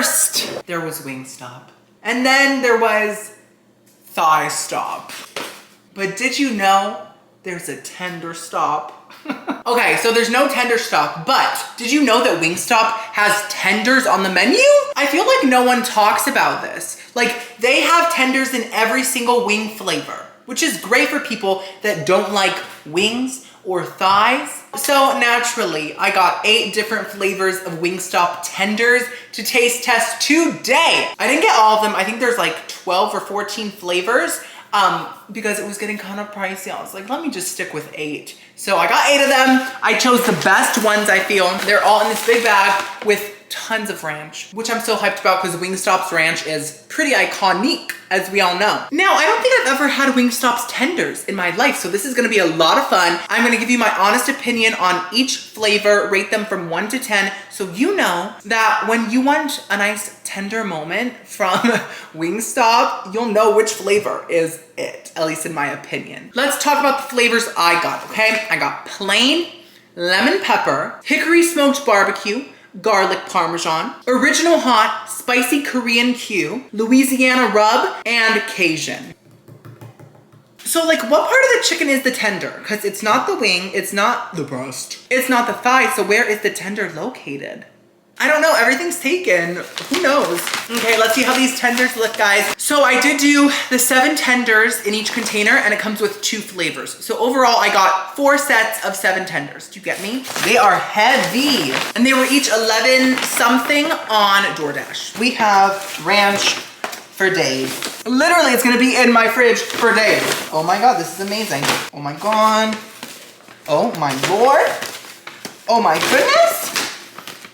First, there was Wingstop. And then there was Thigh Stop. But did you know there's a Tender Stop? Okay, so there's no Tender Stop, but did you know that Wingstop has tenders on the menu? I feel like no one talks about this. Like, they have tenders in every single wing flavor, which is great for people that don't like wings or thighs. So naturally, I got 8 different flavors of Wingstop tenders to taste test today. I didn't get all of them. I think there's like 12 or 14 flavors. Because it was getting kind of pricey. I was like, let me just stick with 8. So I got 8 of them. I chose the best ones, I feel. They're all in this big bag with tons of ranch, which I'm so hyped about because Wingstop's ranch is pretty iconic, as we all know. Now, I don't think I've ever had Wingstop's tenders in my life, so this is gonna be a lot of fun. I'm gonna give you my honest opinion on each flavor, rate them from 1 to 10, so you know that when you want a nice tender moment from Wingstop, you'll know which flavor is it, at least in my opinion. Let's talk about the flavors I got, okay? I got plain, lemon pepper, hickory smoked barbecue, garlic parmesan, original hot, spicy Korean Q, Louisiana Rub, and Cajun. So like, what part of the chicken is the tender? Because it's not the wing, it's not the breast, it's not the thigh, so where is the tender located? I don't know, everything's taken. Who knows? Okay, let's see how these tenders look, guys. So I did do the 7 tenders in each container and it comes with 2 flavors. So overall, I got 4 sets of 7 tenders. Do you get me? They are heavy. And they were each 11 something on DoorDash. We have ranch for days. Literally, it's gonna be in my fridge for days. Oh my God, this is amazing. Oh my God. Oh my Lord. Oh my goodness.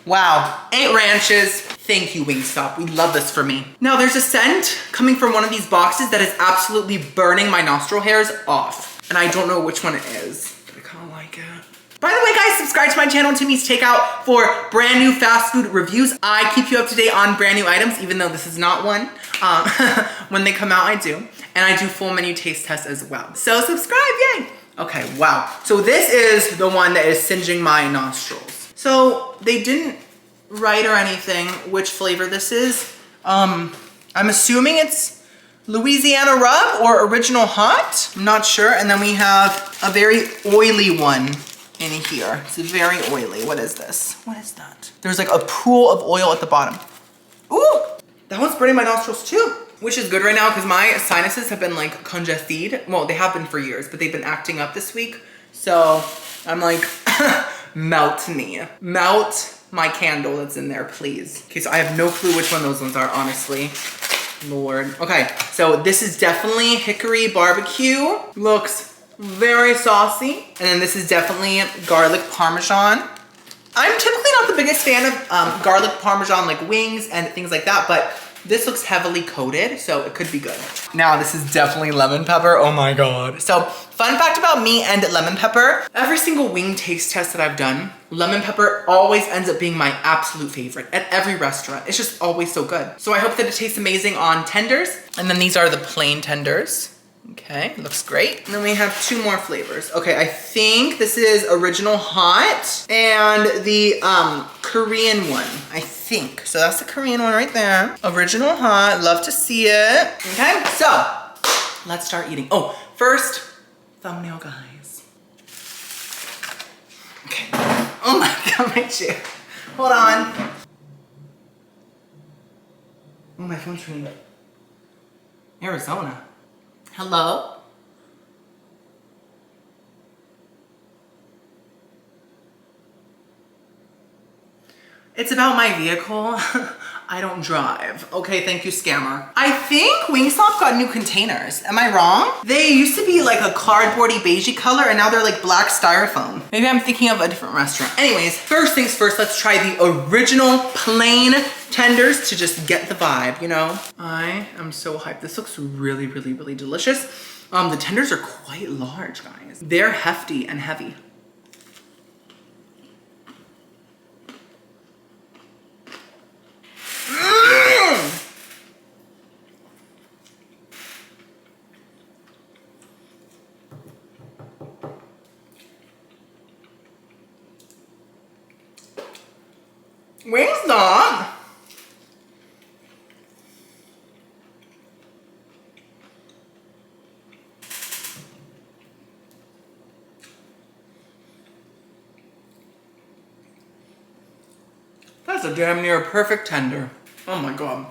Wow, 8 ranches. Thank you, Wingstop. We love this for me. Now there's a scent coming from one of these boxes that is absolutely burning my nostril hairs off. And I don't know which one it is, but I kind of like it. By the way, guys, subscribe to my channel, Timmy's Takeout, for brand new fast food reviews. I keep you up to date on brand new items, even though this is not one. When they come out, I do. And I do full menu taste tests as well. So subscribe, yay. Okay, wow. So this is the one that is singeing my nostrils. So they didn't write or anything which flavor this is. I'm assuming it's Louisiana Rub or Original Hot. I'm not sure. And then we have a very oily one in here. It's very oily. What is this? What is that? There's like a pool of oil at the bottom. Ooh, that one's burning my nostrils too. Which is good right now because my sinuses have been like congested. Well, they have been for years, but they've been acting up this week. So I'm like, melt me. Melt my candle that's in there, please. Okay, so I have no clue which one those ones are, honestly. Lord. Okay, so this is definitely hickory barbecue. Looks very saucy. And then this is definitely garlic parmesan. I'm typically not the biggest fan of garlic parmesan like wings and things like that, but this looks heavily coated, so it could be good. Now, this is definitely lemon pepper. Oh my God. So, fun fact about me and lemon pepper, every single wing taste test that I've done, lemon pepper always ends up being my absolute favorite at every restaurant. It's just always so good. So I hope that it tastes amazing on tenders. And then these are the plain tenders. Okay, looks great. And then we have 2 more flavors. Okay, I think this is Original Hot and the Korean one, I think. So that's the Korean one right there. Original Hot, love to see it. Okay, so let's start eating. Oh, first, thumbnail, guys. Okay, oh my God, my chair. Hold on. Oh, my phone's ringing. Arizona. Hello? It's about my vehicle. I don't drive. Okay, thank you, scammer. I think Wingstop got new containers. Am I wrong? They used to be like a cardboardy beigey color and now they're like black styrofoam. Maybe I'm thinking of a different restaurant. Anyways, first things first, let's try the original plain tenders to just get the vibe, you know? I am so hyped. This looks really, really, really delicious. The tenders are quite large, guys. They're hefty and heavy. Wingstop That's a damn near perfect tender. Oh my God.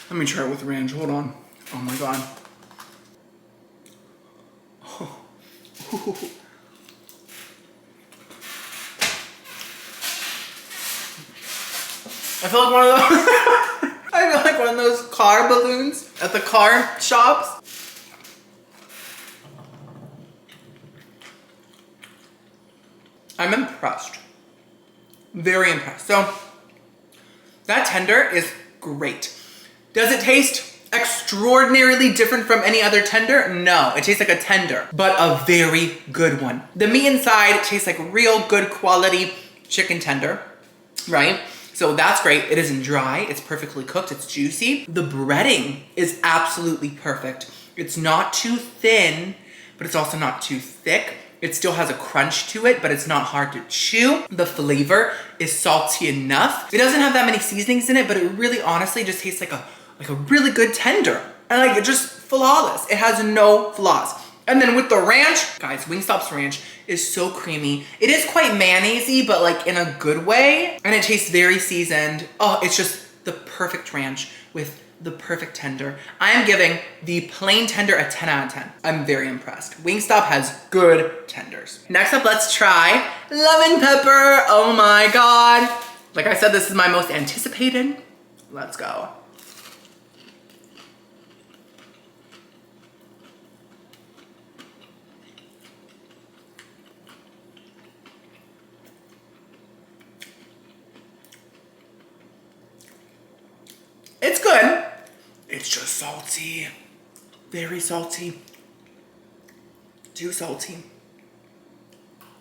Let me try it with ranch, hold on. Oh my God. Oh. I feel like one of those, I feel like one of those car balloons at the car shops. I'm impressed. Very impressed. So, that tender is great. Does it taste extraordinarily different from any other tender? No, it tastes like a tender, but a very good one. The meat inside tastes like real good quality chicken tender, right? So that's great. It isn't dry, it's perfectly cooked, it's juicy. The breading is absolutely perfect. It's not too thin, but it's also not too thick. It still has a crunch to it, but it's not hard to chew. The flavor is salty enough. It doesn't have that many seasonings in it, but it really honestly just tastes like a really good tender. And like, it's just flawless. It has no flaws. And then with the ranch, guys, Wingstop's ranch is so creamy. It is quite mayonnaisey, but like in a good way. And it tastes very seasoned. Oh, it's just the perfect ranch with the perfect tender. I am giving the plain tender a 10 out of 10. I'm very impressed. Wingstop has good tenders. Next up, let's try lemon pepper. Oh my God. Like I said, this is my most anticipated. Let's go. It's good. It's just salty. Very salty. Too salty.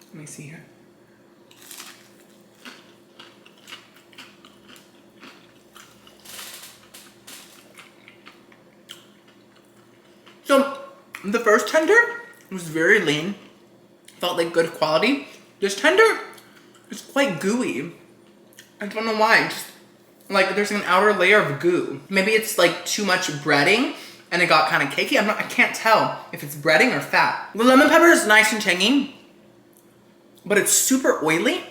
Let me see here. So, the first tender was very lean. Felt like good quality. This tender is quite gooey. I don't know why. Just like there's an outer layer of goo. Maybe it's like too much breading and it got kind of cakey. I can't tell if it's breading or fat. The lemon pepper is nice and tangy, but it's super oily.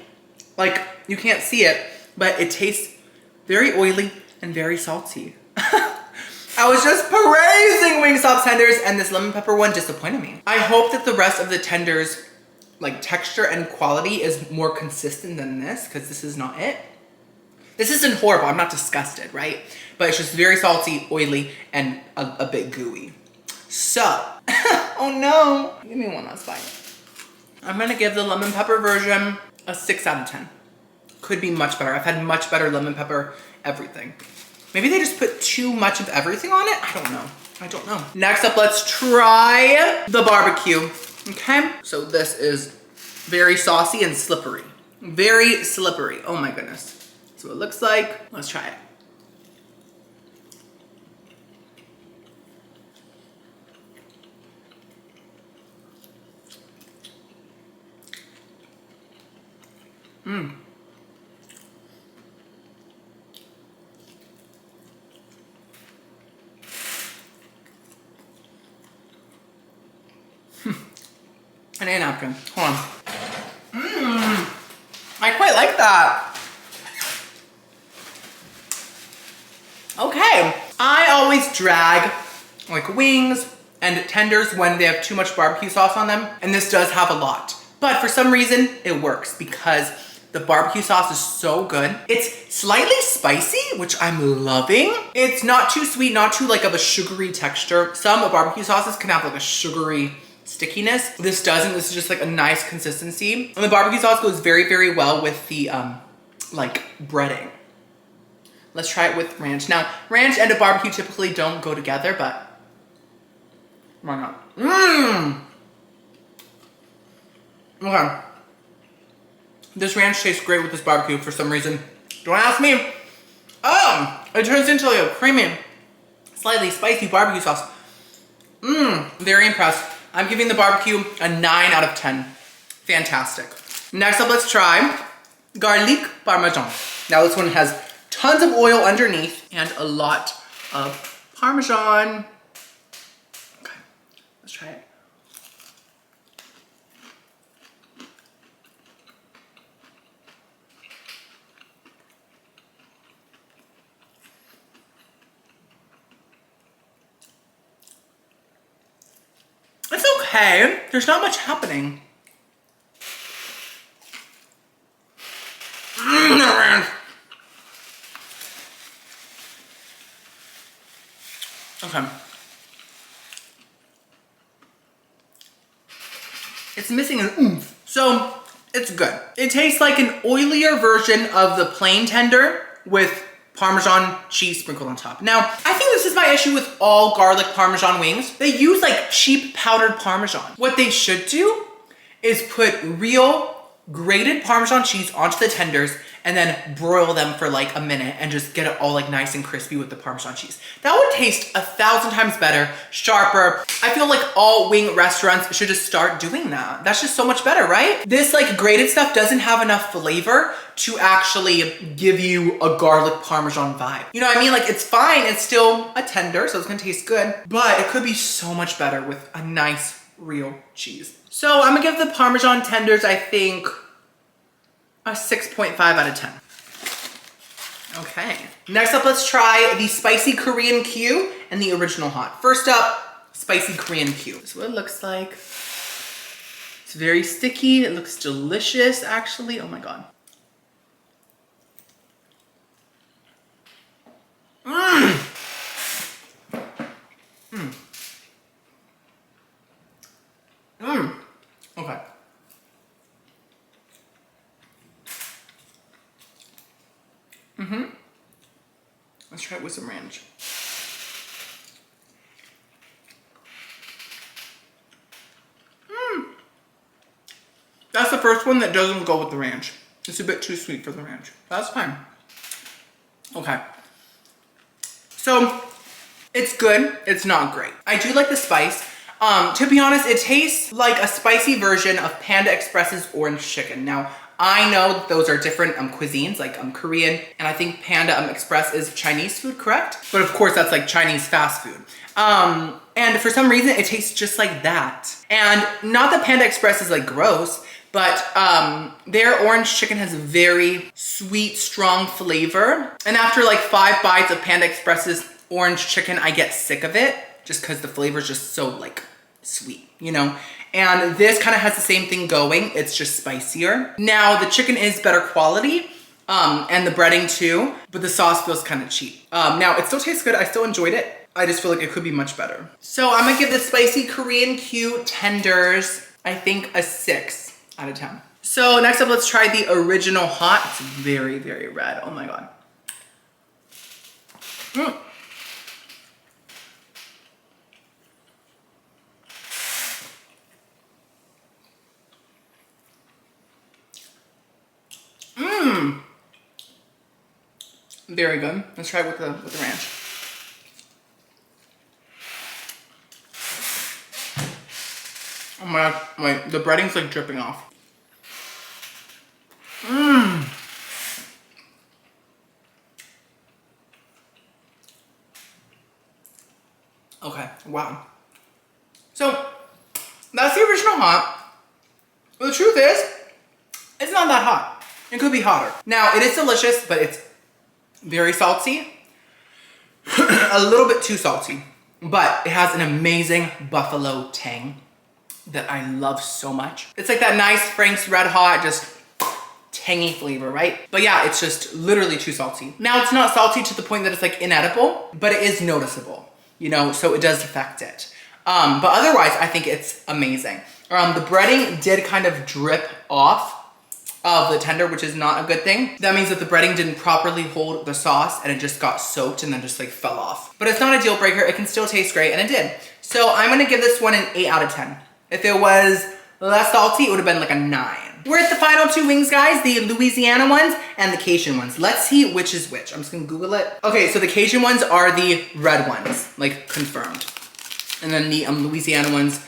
Like you can't see it, but it tastes very oily and very salty. I was just praising Wingstop tenders and this lemon pepper one disappointed me. I hope that the rest of the tenders, like texture and quality, is more consistent than this, because this is not it. This isn't horrible, I'm not disgusted, right? But it's just very salty, oily, and a bit gooey. So, oh no. Give me one last bite. I'm gonna give the lemon pepper version a 6 out of 10. Could be much better. I've had much better lemon pepper everything. Maybe they just put too much of everything on it? I don't know. Next up, let's try the barbecue, okay? So this is very saucy and slippery. Very slippery, oh my goodness. So it looks like, let's try it. I need a napkin, hold on. I quite like that. Okay, I always drag like wings and tenders when they have too much barbecue sauce on them, and this does have a lot. But for some reason, it works because the barbecue sauce is so good. It's slightly spicy, which I'm loving. It's not too sweet, not too like of a sugary texture. Some barbecue sauces can have like a sugary stickiness. This doesn't, this is just like a nice consistency. And the barbecue sauce goes very, very well with the like breading. Let's try it with ranch. Now, ranch and a barbecue typically don't go together, but why not? Okay. This ranch tastes great with this barbecue for some reason. Don't ask me. It turns into like a creamy, slightly spicy barbecue sauce. Very impressed. I'm giving the barbecue a 9 out of 10. Fantastic. Next up, let's try garlic Parmesan. Now this one has tons of oil underneath and a lot of Parmesan. Okay, let's try it. okay. There's not much happening. Okay. It's missing an oomph. So it's good. It tastes like an oilier version of the plain tender with Parmesan cheese sprinkled on top. Now, I think this is my issue with all garlic Parmesan wings. They use like cheap powdered Parmesan. What they should do is put real grated Parmesan cheese onto the tenders and then broil them for like a minute and just get it all like nice and crispy with the Parmesan cheese. That would taste 1,000 times better, sharper. I feel like all wing restaurants should just start doing that. That's just so much better, right? This like grated stuff doesn't have enough flavor to actually give you a garlic Parmesan vibe. You know what I mean? Like it's fine, it's still a tender, so it's gonna taste good, but it could be so much better with a nice real cheese. So I'm gonna give the Parmesan tenders, I think, a 6.5 out of 10. Okay. Next up, let's try the spicy Korean Q and the original hot. First up, spicy Korean Q. This is what it looks like. It's very sticky. It looks delicious, actually. Oh my God. Okay. Let's try it with some ranch. That's the first one that doesn't go with the ranch. It's a bit too sweet for the ranch. That's fine. Okay. So, it's good. It's not great. I do like the spice. To be honest, it tastes like a spicy version of Panda Express's orange chicken. Now, I know that those are different cuisines, like Korean, and I think Panda Express is Chinese food, correct? But of course, that's like Chinese fast food. And for some reason, it tastes just like that. And not that Panda Express is like gross, but their orange chicken has a very sweet, strong flavor. And after like 5 bites of Panda Express's orange chicken, I get sick of it just because the flavor is just so like sweet, you know? And this kind of has the same thing going. It's just spicier. Now, the chicken is better quality, and the breading too, but the sauce feels kind of cheap. Now, it still tastes good. I still enjoyed it. I just feel like it could be much better. So I'm gonna give the spicy Korean Q tenders, I think, a 6 out of 10. So next up, let's try the original hot. It's very, very red. Oh my God. Very good. Let's try it with the ranch. Oh my God, wait, the breading's like dripping off. Okay, wow. So, that's the original hot. But the truth is, it's not that hot. It could be hotter. Now, it is delicious, but it's very salty. A little bit too salty. But it has an amazing buffalo tang that I love so much. It's like that nice Frank's Red Hot, just tangy flavor, right? But yeah, it's just literally too salty. Now, it's not salty to the point that it's like inedible, but it is noticeable, you know, so it does affect it. But otherwise, I think it's amazing. The breading did kind of drip off of the tender, which is not a good thing. That means that the breading didn't properly hold the sauce and it just got soaked and then just like fell off. But it's not a deal breaker. It can still taste great, and it did. So I'm gonna give this one an 8 out of 10. If it was less salty, it would have been like a 9. We're at the final 2 wings, guys, the Louisiana ones and the Cajun ones. Let's see which is which. I'm just gonna Google it. Okay, so the Cajun ones are the red ones, like confirmed. And then the Louisiana ones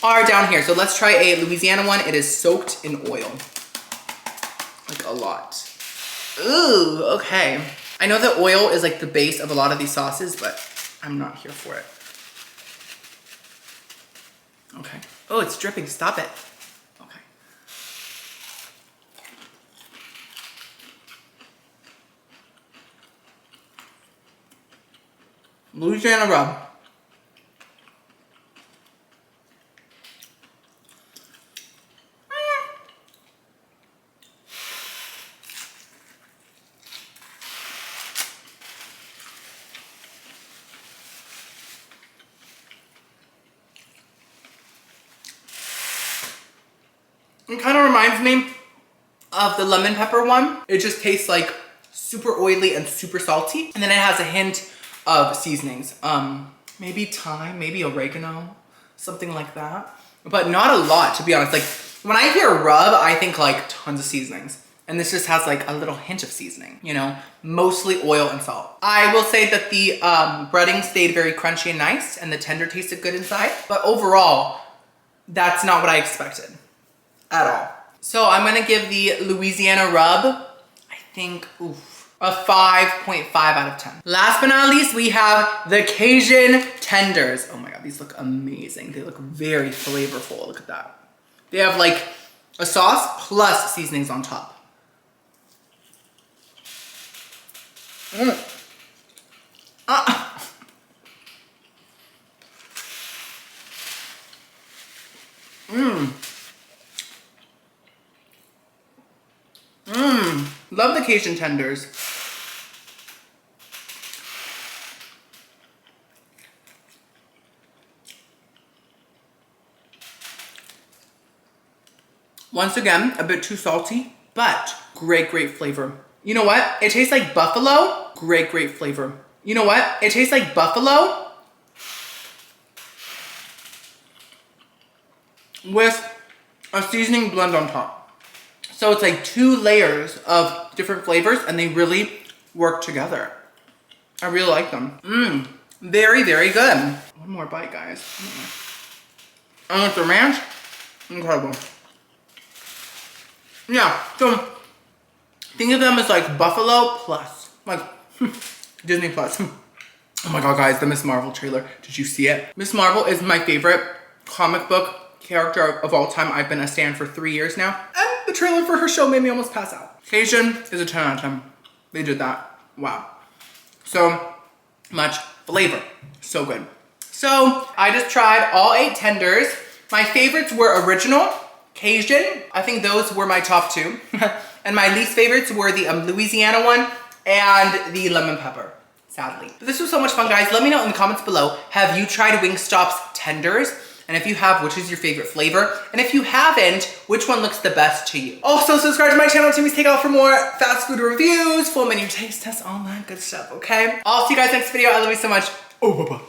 are down here. So let's try a Louisiana one. It is soaked in oil. Like a lot. Ooh, okay. I know that oil is like the base of a lot of these sauces, but I'm not here for it. Okay. Oh, it's dripping. Stop it. Okay. Louisiana Rub. It kind of reminds me of the lemon pepper one. It just tastes like super oily and super salty. And then it has a hint of seasonings. Maybe thyme, maybe oregano, something like that. But not a lot, to be honest. Like when I hear rub, I think like tons of seasonings. And this just has like a little hint of seasoning, you know, mostly oil and salt. I will say that the breading stayed very crunchy and nice, and the tender tasted good inside. But overall, that's not what I expected at all. So I'm gonna give the Louisiana Rub, I think, a 5.5 out of 10. Last but not least, we have the Cajun tenders. Oh my God, these look amazing. They look very flavorful, look at that. They have like a sauce plus seasonings on top. Love the Cajun tenders. Once again, a bit too salty, but great flavor. You know what? It tastes like buffalo. Great flavor. You know what? It tastes like buffalo with a seasoning blend on top. So it's like 2 layers of different flavors and they really work together. I really like them. Very good. One more bite, guys. And with the ranch, incredible. Yeah, so think of them as like Buffalo Plus, like Disney Plus. Oh my God, guys, the Miss Marvel trailer. Did you see it? Miss Marvel is my favorite comic book character of all time. I've been a stan for 3 years now. And the trailer for her show made me almost pass out. Cajun is a 10 out of 10. They did that. Wow. So much flavor. So good. So I just tried all 8 tenders. My favorites were original, Cajun. I think those were my top 2. And my least favorites were the Louisiana one and the lemon pepper, sadly. But this was so much fun, guys. Let me know in the comments below, have you tried Wingstop's tenders? And if you have, which is your favorite flavor? And if you haven't, which one looks the best to you? Also, subscribe to my channel, Timmy's Takeout, for more fast food reviews, full menu taste tests, all that good stuff, okay? I'll see you guys next video. I love you so much. Oh, bye-bye.